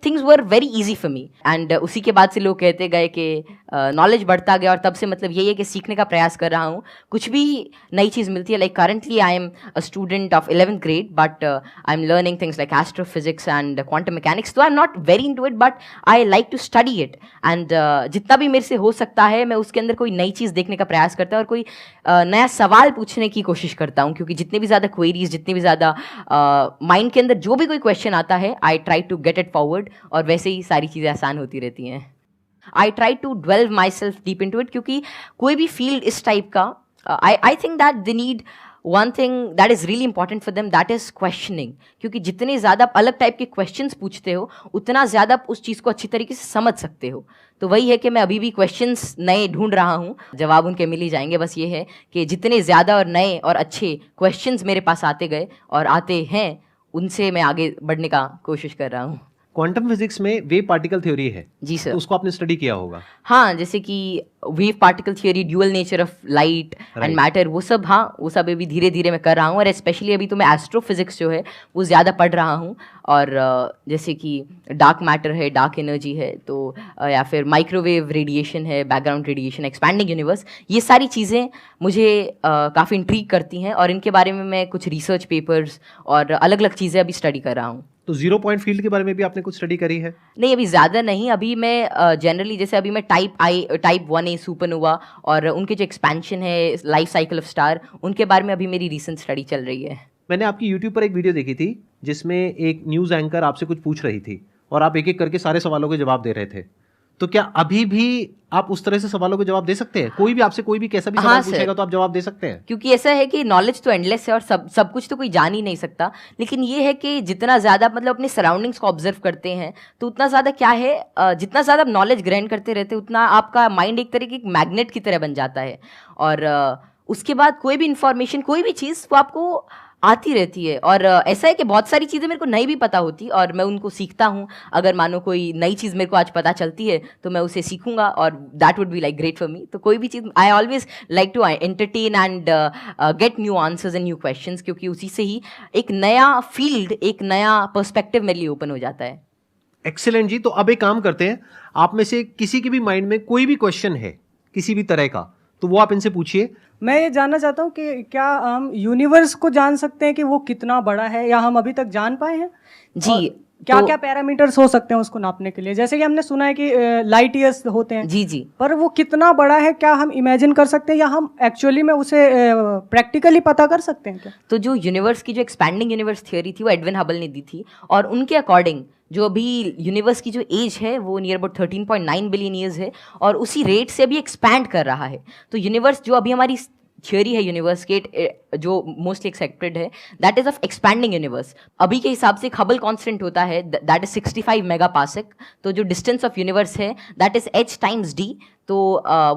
Things were very easy for me and उसी के बाद से लोग कहते गए कि नॉलेज बढ़ता गया और तब से मतलब यही है कि सीखने का प्रयास कर रहा हूँ, कुछ भी नई चीज़ मिलती है. Like currently I am a student of 11th grade but I am learning things like astrophysics and quantum mechanics. तो I am not very into it but I like to study it and जितना भी मेरे से हो सकता है मैं उसके अंदर कोई नई चीज़ देखने का प्रयास करता हूँ और कोई नया सवाल पूछने की कोशिश करता हूँ, क्योंकि जितनी भी ज़्यादा क्वेरीज, जितनी भी ज़्यादा माइंड के अंदर जो भी कोई क्वेश्चन आता है I try to get it forward और वैसे ही सारी चीज़ें आसान होती रहती हैं. I try to delve myself deep into it, क्योंकि कोई भी फील्ड इस टाइप का I think that they need one thing that is really important for them, that is questioning. क्योंकि जितने ज़्यादा आप अलग टाइप के क्वेश्चंस पूछते हो उतना ज़्यादा आप उस चीज़ को अच्छी तरीके से समझ सकते हो. तो वही है कि मैं अभी भी क्वेश्चंस नए ढूंढ रहा हूँ, जवाब उनके मिल ही जाएंगे. बस ये है कि जितने ज़्यादा और नए और अच्छे क्वेश्चंस मेरे पास आते गए और आते हैं उनसे मैं आगे बढ़ने का कोशिश कर रहा हूँ. क्वांटम फिजिक्स में वेव पार्टिकल थ्योरी है जी सर. तो उसको आपने स्टडी किया होगा. हाँ, जैसे कि wave particle theory, dual nature of light and matter, वो सब. हाँ, वो सब अभी धीरे धीरे मैं कर रहा हूँ और स्पेशली अभी तो मैं एस्ट्रोफिजिक्स जो है वो ज़्यादा पढ़ रहा हूँ. और जैसे कि डार्क मैटर है, डार्क एनर्जी है, तो या फिर माइक्रोवेव रेडिएशन है, बैकग्राउंड रेडिएशन, एक्सपैंडिंग यूनिवर्स, ये सारी चीज़ें मुझे काफ़ी इंट्रीग करती हैं और इनके बारे में मैं कुछ रिसर्च पेपर्स और अलग अलग चीज़ें अभी स्टडी कर रहा हूँ. तो जीरो पॉइंट फील्ड के बारे में भी आपने कुछ स्टडी करी है? नहीं, अभी ज़्यादा नहीं. अभी मैं जनरली जैसे अभी मैं टाइप 1A सुपरनोवा और उनके जो एक्सपेंशन है, लाइफ साइकिल ऑफ स्टार, उनके बारे में अभी मेरी रीसेंट स्टडी चल रही है. मैंने आपकी यूट्यूब पर एक वीडियो देखी थी जिसमें एक न्यूज़ एंकर आपसे कुछ पूछ रही थी और आप एक एक करके सारे सवालों के जवाब दे रहे थे. तो क्या अभी भी आप उस तरह से सवालों के जवाब दे सकते हैं? कोई भी आपसे कोई भी कैसा भी सवाल पूछेगा तो आप जवाब दे सकते हैं? क्योंकि ऐसा है कि नॉलेज तो एंडलेस है और सब कुछ तो कोई जान ही नहीं सकता. लेकिन ये है कि जितना ज़्यादा मतलब अपने सराउंडिंग्स को ऑब्जर्व करते हैं तो उतना ज़्यादा क्या है, जितना ज़्यादा आप नॉलेज ग्रहण करते रहते उतना आपका माइंड एक तरह की मैग्नेट की तरह बन जाता है. और उसके बाद कोई भी इंफॉर्मेशन, कोई भी चीज़ वो आपको आती रहती है. और ऐसा है कि बहुत सारी चीज़ें मेरे को नहीं भी पता होती और मैं उनको सीखता हूँ. अगर मानो कोई नई चीज़ मेरे को आज पता चलती है तो मैं उसे सीखूंगा और that would be like great for me. तो कोई भी चीज़ I always like to entertain and get new answers and new questions, क्योंकि उसी से ही एक नया फील्ड, एक नया पर्सपेक्टिव मेरे लिए ओपन हो जाता है. एक्सीलेंट जी. तो अब एक काम करते हैं, आप में से किसी के भी माइंड में कोई भी क्वेश्चन है किसी भी तरह का तो वो आप इनसे पूछिए. मैं ये जानना चाहता हूँ कि क्या हम यूनिवर्स को जान सकते हैं कि वो कितना बड़ा है, या हम अभी तक जान पाए हैं? जी, क्या तो क्या पैरामीटर्स हो सकते हैं उसको नापने के लिए? जैसे कि हमने सुना है कि लाइट ईयर्स होते हैं. जी जी. पर वो कितना बड़ा है, क्या हम इमेजिन कर सकते हैं या हम एक्चुअली में उसे प्रैक्टिकली पता कर सकते हैं क्या? तो जो यूनिवर्स की जो एक्सपैंडिंग यूनिवर्स थ्योरी थी वो एडविन हबल ने दी थी और उनके अकॉर्डिंग जो अभी यूनिवर्स की जो एज है वो नियर अबाउट 13.9 बिलियन ईयर्स है और उसी रेट से अभी एक्सपैंड कर रहा है. तो यूनिवर्स जो अभी हमारी थ्योरी है यूनिवर्स के जो मोस्टली एक्सेप्टेड है, that is of expanding universe. अभी के हिसाब से हबल कांस्टेंट होता है दैट इज 65 मेगापास्क. तो जो डिस्टेंस ऑफ यूनिवर्स है that is h times d. तो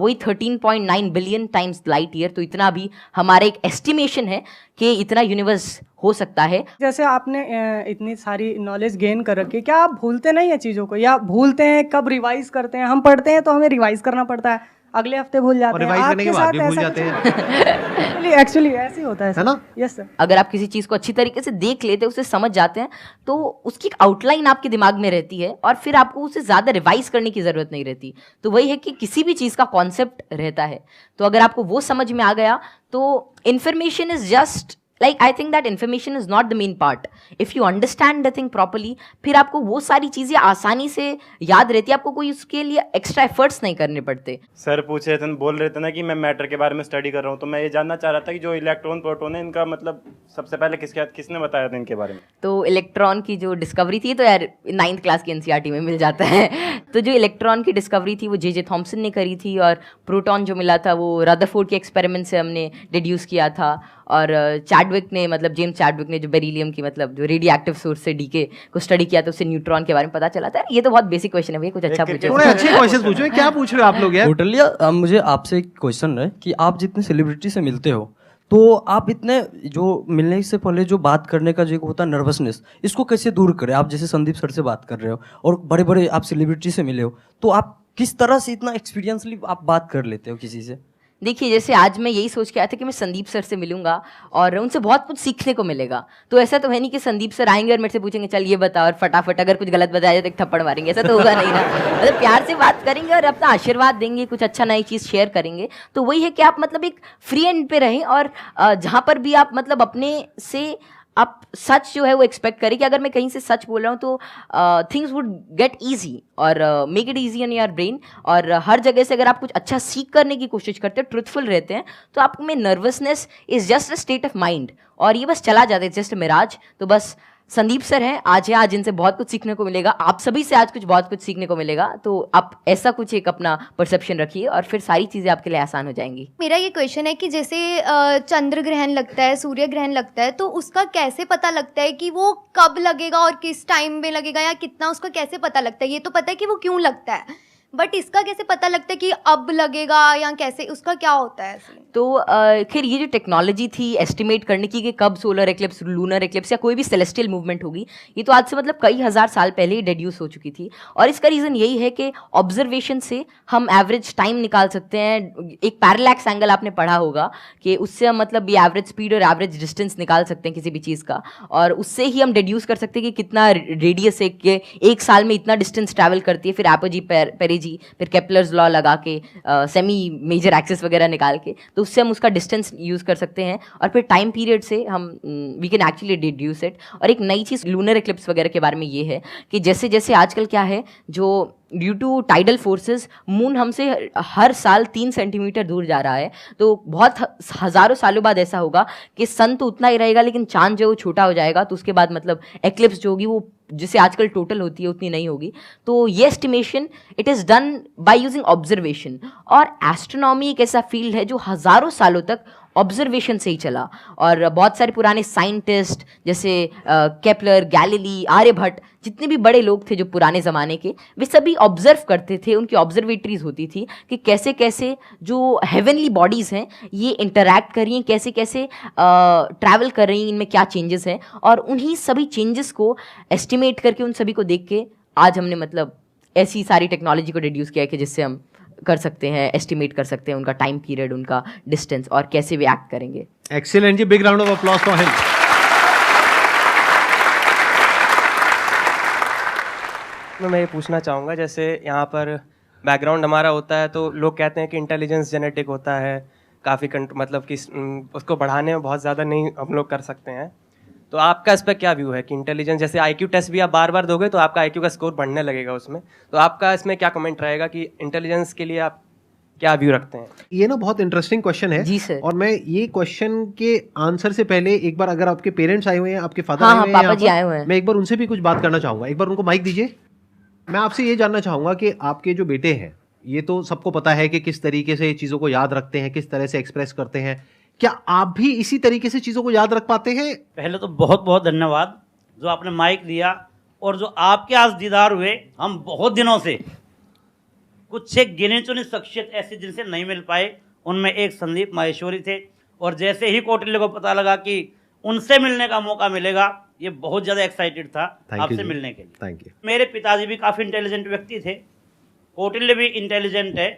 वही 13.9 बिलियन टाइम्स लाइट ईयर. तो इतना भी हमारा एक एस्टिमेशन है कि इतना यूनिवर्स हो सकता है. जैसे आपने इतनी सारी नॉलेज गेन कर रखी है, क्या आप भूलते नहीं है चीज़ों को, या भूलते हैं? कब रिवाइज करते हैं? हम पढ़ते हैं तो हमें रिवाइज करना पड़ता है, अगले हफ्ते भूल जाते हैं. रिवाइज करने के बाद भी भूल जाते हैं. एक्चुअली ऐसे ही होता है ना? Yes sir. अगर आप किसी चीज़ को अच्छी तरीके से देख लेते हैं, उसे समझ जाते हैं, तो उसकी आउटलाइन आपके दिमाग में रहती है और फिर आपको उसे ज़्यादा रिवाइज करने की ज़रूरत नहीं रहती. तो वही है कि किसी भी चीज़ का कॉन्सेप्ट रहता है, तो अगर आपको वो समझ में आ गया तो information is just like I think that information is not the main part. If you understand the thing properly, फिर आपको वो सारी चीज़ें आसानी से याद रहती है, आपको कोई उसके लिए एक्स्ट्रा एफर्ट्स नहीं करने पड़ते. सर पूछ रहे थे, बोल रहे थे ना कि मैं मैटर के बारे में स्टडी कर रहा हूँ, तो मैं ये जानना चाह रहा था कि जो इलेक्ट्रॉन प्रोटॉन है इनका मतलब सबसे पहले किसने बताया था इनके बारे में? तो इलेक्ट्रॉन की जो डिस्कवरी थी, तो यार 9th क्लास की एनसीईआरटी में मिल जाता है. तो जो इलेक्ट्रॉन की डिस्कवरी थी वो जे थॉमसन ने करी थी और प्रोटॉन जो मिला था वो रदरफोर्ड के एक्सपेरिमेंट से हमने डिड्यूस किया था. और चैडविक ने, मतलब जेम्स चैडविक ने जो बेरिलियम की मतलब जो रेडियो एक्टिव सोर्स से डीके को स्टडी किया था, उससे न्यूट्रॉन के बारे में पता चला था. ये तो बहुत बेसिक क्वेश्चन है भैया, कुछ अच्छा पूछो. थोड़े अच्छे क्वेश्चन पूछो. क्या पूछ रहे हो आप लोग यार? टोटली. मुझे आपसे एक क्वेश्चन है कि आप जितने सेलिब्रिटी से मिलते हो तो आप इतने जो मिलने से पहले जो बात करने का जो होता है नर्वसनेस, इसको कैसे दूर करें? आप जैसे संदीप सर से बात कर रहे हो और बड़े बड़े आप सेलिब्रिटी से मिले हो, तो आप किस तरह से इतना एक्सपीरियंसली आप बात कर लेते हो किसी से? देखिए, जैसे आज मैं यही सोच के आया था कि मैं संदीप सर से मिलूंगा और उनसे बहुत कुछ सीखने को मिलेगा। तो ऐसा तो है नहीं कि संदीप सर आएंगे और मेरे से पूछेंगे चल ये बता, और फटाफट अगर कुछ गलत बताया जाए तो एक थप्पड़ मारेंगे, ऐसा तो होगा नहीं ना। मतलब प्यार से बात करेंगे और अपना आशीर्वाद देंगे, कुछ अच्छा नई चीज़ शेयर करेंगे। तो वही है कि आप मतलब एक फ्री एंड पे रहें, और जहाँ पर भी आप मतलब अपने से आप सच जो है वो एक्सपेक्ट करें कि अगर मैं कहीं से सच बोल रहा हूँ तो थिंग्स वुड गेट ईजी और make it easy in your brain. और हर जगह से अगर आप कुछ अच्छा सीख करने की कोशिश करते हैं, ट्रुथफुल रहते हैं, तो आप में nervousness is just a state of mind और ये बस चला जाता है, जस्ट मिराज। तो बस संदीप सर हैं आज, है आज इनसे बहुत कुछ सीखने को मिलेगा, आप सभी से आज कुछ बहुत कुछ सीखने को मिलेगा। तो आप ऐसा कुछ एक अपना परसेप्शन रखिए और फिर सारी चीज़ें आपके लिए आसान हो जाएंगी। मेरा ये क्वेश्चन है कि जैसे चंद्र ग्रहण लगता है, सूर्य ग्रहण लगता है, तो उसका कैसे पता लगता है कि वो कब लगेगा और किस टाइम में लगेगा या कितना, उसका कैसे पता लगता है? ये तो पता है कि वो क्यों लगता है, बट इसका कैसे पता लगता है कि अब लगेगा या कैसे, उसका क्या होता है? तो खैर ये जो टेक्नोलॉजी थी एस्टिमेट करने की कि कब सोलर एक्लिप्स, लूनर एक्लिप्स या कोई भी सेलेस्टियल मूवमेंट होगी, ये तो आज से मतलब कई हज़ार साल पहले ही डेड्यूस हो चुकी थी। और इसका रीज़न यही है कि ऑब्जर्वेशन से हम एवरेज टाइम निकाल सकते हैं। एक पैरेलैक्स एंगल आपने पढ़ा होगा कि उससे हम मतलब ये एवरेज स्पीड और एवरेज डिस्टेंस निकाल सकते हैं किसी भी चीज़ का, और उससे ही हम डेड्यूस कर सकते हैं कि कितना रेडियस है, कि एक साल में इतना डिस्टेंस ट्रैवल करती है। फिर एपोजी पेरेजी, फिर केपलर्स लॉ लगा के सेमी मेजर एक्सिस वगैरह निकाल के, तो उससे हम उसका डिस्टेंस यूज़ कर सकते हैं और फिर टाइम पीरियड से हम we can actually deduce it. और एक नई चीज़ लूनर एक्लिप्स वगैरह के बारे में ये है कि जैसे जैसे आजकल क्या है, जो due to tidal forces moon हमसे हर साल 3 सेंटीमीटर दूर जा रहा है। तो बहुत हज़ारों सालों बाद ऐसा होगा कि सन तो उतना ही रहेगा लेकिन चांद जो वो छोटा हो जाएगा, तो उसके बाद मतलब एक्लिप्स जो होगी वो जिसे आजकल टोटल होती है उतनी नहीं होगी। तो ये estimation it is done by using observation. और एस्ट्रोनॉमी एक ऐसा फील्ड है जो हज़ारों सालों तक ऑब्जर्वेशन से ही चला, और बहुत सारे पुराने साइंटिस्ट जैसे केपलर, गैलीली, आर्यभट्ट, जितने भी बड़े लोग थे जो पुराने ज़माने के, वे सभी ऑब्जर्व करते थे। उनकी ऑब्जर्वेटरीज होती थी कि कैसे कैसे जो हेवनली बॉडीज़ हैं ये इंटरैक्ट कर रही हैं, कैसे कैसे ट्रैवल कर रही हैं, इनमें क्या चेंजेस हैं, और उन्हीं सभी चेंजेस को एस्टिमेट करके उन सभी को देख के आज हमने मतलब ऐसी सारी टेक्नोलॉजी को डिड्यूस किया है कि जिससे हम कर सकते हैं, एस्टिमेट कर सकते हैं उनका टाइम पीरियड, उनका डिस्टेंस और कैसे वे एक्ट करेंगे। Excellent ji, big round of applause for him. मैं ये पूछना चाहूँगा, जैसे यहाँ पर बैकग्राउंड हमारा होता है तो लोग कहते हैं कि इंटेलिजेंस जेनेटिक होता है, काफ़ी मतलब कि उसको बढ़ाने में बहुत ज़्यादा नहीं हम लोग कर सकते हैं। तो आपका इस पर क्या व्यू है कि इंटेलिजेंस, जैसे आईक्यू टेस्ट भी आप बार बार दोगे तो आपका आईक्यू का स्कोर बढ़ने लगेगा उसमें, तो आपका इसमें क्या कमेंट रहेगा कि इंटेलिजेंस के लिए आप क्या व्यू रखते हैं? ये ना बहुत इंटरेस्टिंग क्वेश्चन है जी सर। और मैं ये क्वेश्चन के आंसर से पहले एक बार, अगर आपके पेरेंट्स आए हुए हैं, आपके फादर हाँ, आए हुए हैं, पापा जी आए हुए हैं, मैं एक बार उनसे भी कुछ बात करना चाहूँगा। एक बार उनको माइक दीजिए। मैं आपसे ये जानना चाहूँगा कि आपके जो बेटे हैं, ये तो सबको पता है कि किस तरीके से चीज़ों को याद रखते हैं, किस तरह से एक्सप्रेस करते हैं, क्या आप भी इसी तरीके से चीज़ों को याद रख पाते हैं? पहले तो बहुत बहुत धन्यवाद जो आपने माइक दिया, और जो आपके आज दीदार हुए, हम बहुत दिनों से कुछ एक गिने चुने शख्सियत ऐसे जिनसे नहीं मिल पाए, उनमें एक संदीप माहेश्वरी थे। और जैसे ही कौटिल्य को पता लगा कि उनसे मिलने का मौका मिलेगा, ये बहुत ज़्यादा एक्साइटेड था आपसे मिलने के लिए। Thank you. मेरे पिताजी भी काफ़ी इंटेलिजेंट व्यक्ति थे, कौटिल्य भी इंटेलिजेंट है,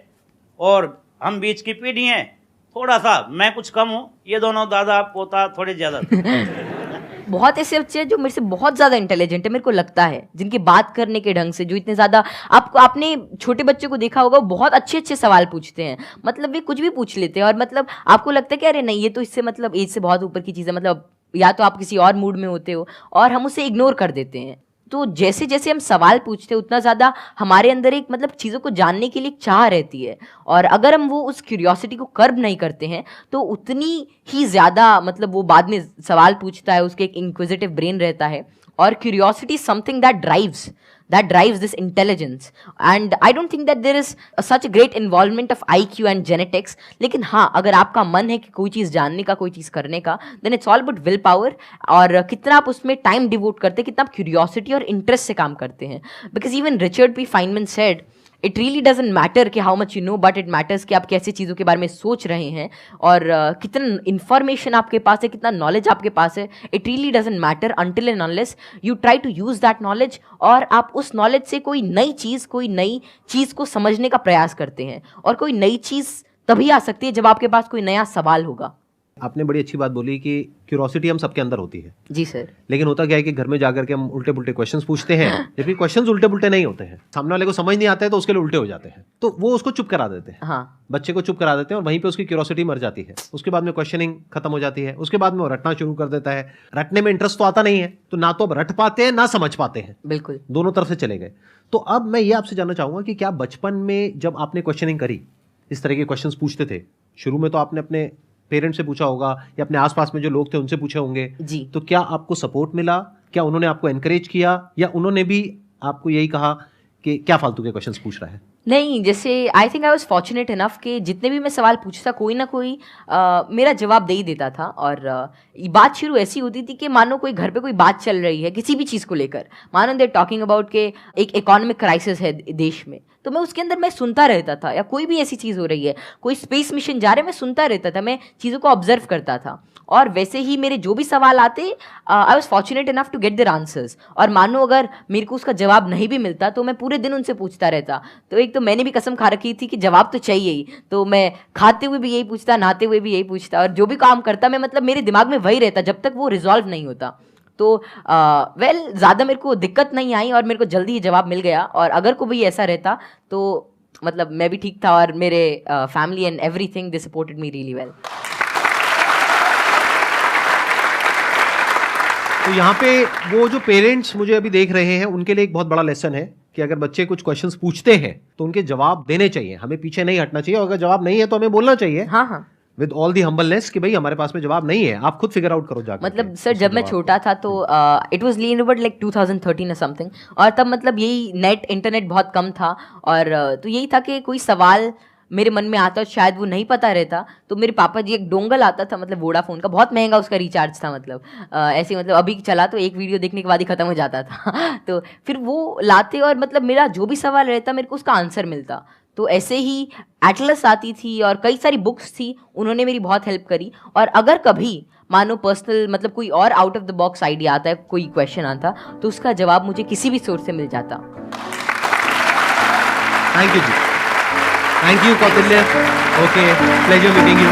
और हम बीच की पीढ़ी हैं, थोड़ा सा मैं कुछ कम हूँ, ये दोनों दादा पोता थोड़े ज़्यादा। बहुत ऐसे बच्चे हैं जो मेरे से बहुत ज़्यादा इंटेलिजेंट है, मेरे को लगता है, जिनके बात करने के ढंग से, जो इतने ज़्यादा, आपने छोटे बच्चे को देखा होगा, बहुत अच्छे अच्छे सवाल पूछते हैं, मतलब वे कुछ भी पूछ लेते हैं, और मतलब आपको लगता है कि अरे नहीं ये तो इससे मतलब एज से बहुत ऊपर की चीज़ है, मतलब या तो आप किसी और मूड में होते हो, और हम उसे इग्नोर कर देते हैं। तो जैसे जैसे हम सवाल पूछते हैं उतना ज़्यादा हमारे अंदर एक मतलब चीज़ों को जानने के लिए एक चाह रहती है, और अगर हम वो उस क्यूरियोसिटी को कर्ब नहीं करते हैं तो उतनी ही ज़्यादा मतलब वो बाद में सवाल पूछता है, उसके एक इंक्विजिटिव ब्रेन रहता है, और curiosity something that drives this intelligence, and I don't think that there is such a great involvement of IQ and genetics. लेकिन हाँ, अगर आपका मन है कि कोई चीज़ जानने का, कोई चीज़ करने का, then it's all about will power, और कितना आप उसमें टाइम डिवोट करते हैं, कितना आप क्यूरियोसिटी और इंटरेस्ट से काम करते हैं। Because even Richard P Feynman said it really doesn't matter कि how much you know, but it matters कि आप कैसे चीज़ों के बारे में सोच रहे हैं, और कितना इन्फॉर्मेशन आपके पास है, कितना नॉलेज आपके पास है। It really doesn't matter until and unless you try to use that knowledge, और आप उस नॉलेज से कोई नई चीज़ को समझने का प्रयास करते हैं, और कोई नई चीज़ तभी आ सकती है जब आपके पास कोई नया सवाल होगा। आपने बड़ी अच्छी बात बोली कि क्यूरोसिटी हम सबके अंदर होती है, जी सर। लेकिन होता क्या है कि घर में जाकर के हम उल्टे पुल्टे क्वेश्चंस पूछते हैं, जबकि क्वेश्चंस उल्टे पुल्टे नहीं होते हैं, सामने वाले को समझ नहीं आता है तो उसके लिए उल्टे हो जाते हैं, तो वो उसको चुप करा देते हैं। हाँ बच्चे को चुप करा देते हैं और वहीं पे उसकी क्यूरोसिटी मर जाती है। उसके बाद में क्वेश्चनिंग खत्म हो जाती है, उसके बाद में वो रटना शुरू कर देता है। रटने में इंटरेस्ट तो आता नहीं है, तो ना तो अब रट पाते हैं ना समझ पाते हैं, बिल्कुल। दोनों तरफ से चले गए। तो अब मैं ये आपसे जानना चाहूंगा कि क्या बचपन में जब आपने क्वेश्चनिंग करी, इस तरह के क्वेश्चंस पूछते थे, शुरू में तो आपने अपने पेरेंट्स से पूछा होगा या अपने आसपास में जो लोग थे उनसे पूछे होंगे, जी। तो क्या आपको सपोर्ट मिला? क्या उन्होंने आपको एनकरेज किया या उन्होंने भी आपको यही कहा कि क्या फालतू के क्वेश्चंस पूछ रहा है? नहीं, जैसे I think I was fortunate enough कि जितने भी मैं सवाल पूछता कोई ना कोई मेरा जवाब दे ही देता था। और बात शुरू ऐसी होती थी कि मानो कोई घर पे कोई बात चल रही है किसी भी चीज़ को लेकर, मानो दे टॉकिंग अबाउट के एक इकोनॉमिक क्राइसिस है देश में, तो मैं उसके अंदर मैं सुनता रहता था, या कोई भी ऐसी चीज़ हो रही है, कोई स्पेस मिशन जा रहे, मैं सुनता रहता था, मैं चीज़ों को ऑब्जर्व करता था। और वैसे ही मेरे जो भी सवाल आते, I was fortunate enough to get their answers. और मानो अगर मेरे को उसका जवाब नहीं भी मिलता तो मैं पूरे दिन उनसे पूछता रहता। तो एक तो मैंने भी कसम खा रखी थी कि जवाब तो चाहिए ही, तो मैं खाते हुए भी यही पूछता, नहाते हुए भी यही पूछता, और जो भी काम करता मैं मतलब मेरे दिमाग में वही रहता जब तक वो रिजॉल्व नहीं होता। तो वेल ज़्यादा मेरे को दिक्कत नहीं आई और मेरे को जल्दी ही जवाब मिल गया। और अगर को भी ऐसा रहता तो मतलब मैं भी ठीक था, और मेरे family and everything they supported me really well. तो यहाँ पे वो जो पेरेंट्स मुझे अभी देख रहे हैं उनके लिए एक बहुत बड़ा लेसन है कि अगर बच्चे कुछ क्वेश्चंस पूछते हैं तो उनके जवाब देने चाहिए, हमें पीछे नहीं हटना चाहिए, और अगर जवाब नहीं है तो हमें बोलना चाहिए, हाँ हाँ, विद ऑल दी हम्बलनेस कि भाई हमारे पास में जवाब नहीं है, आप खुद फिगर आउट करो जाकर। मतलब सर जब मैं छोटा था तो इट वाज लीन लाइक 2013 और समथिंग, और तब मतलब यही नेट इंटरनेट बहुत कम था, और तो यही था कि कोई सवाल मेरे मन में आता, शायद वो नहीं पता रहता, तो मेरे पापा जी एक डोंगल आता था, मतलब वोडाफोन का, बहुत महंगा उसका रिचार्ज था, मतलब ऐसे मतलब अभी चला तो एक वीडियो देखने के बाद ही खत्म हो जाता था तो फिर वो लाते और मतलब मेरा जो भी सवाल रहता मेरे को उसका आंसर मिलता। तो ऐसे ही एटलस आती थी और कई सारी बुक्स थी, उन्होंने मेरी बहुत हेल्प करी। और अगर कभी मानो पर्सनल मतलब कोई और out of the box idea आता है, कोई क्वेश्चन आता, तो उसका जवाब मुझे किसी भी सोर्स से मिल जाता। Thank you ji, thank you Kautilya. Okay, pleasure meeting you.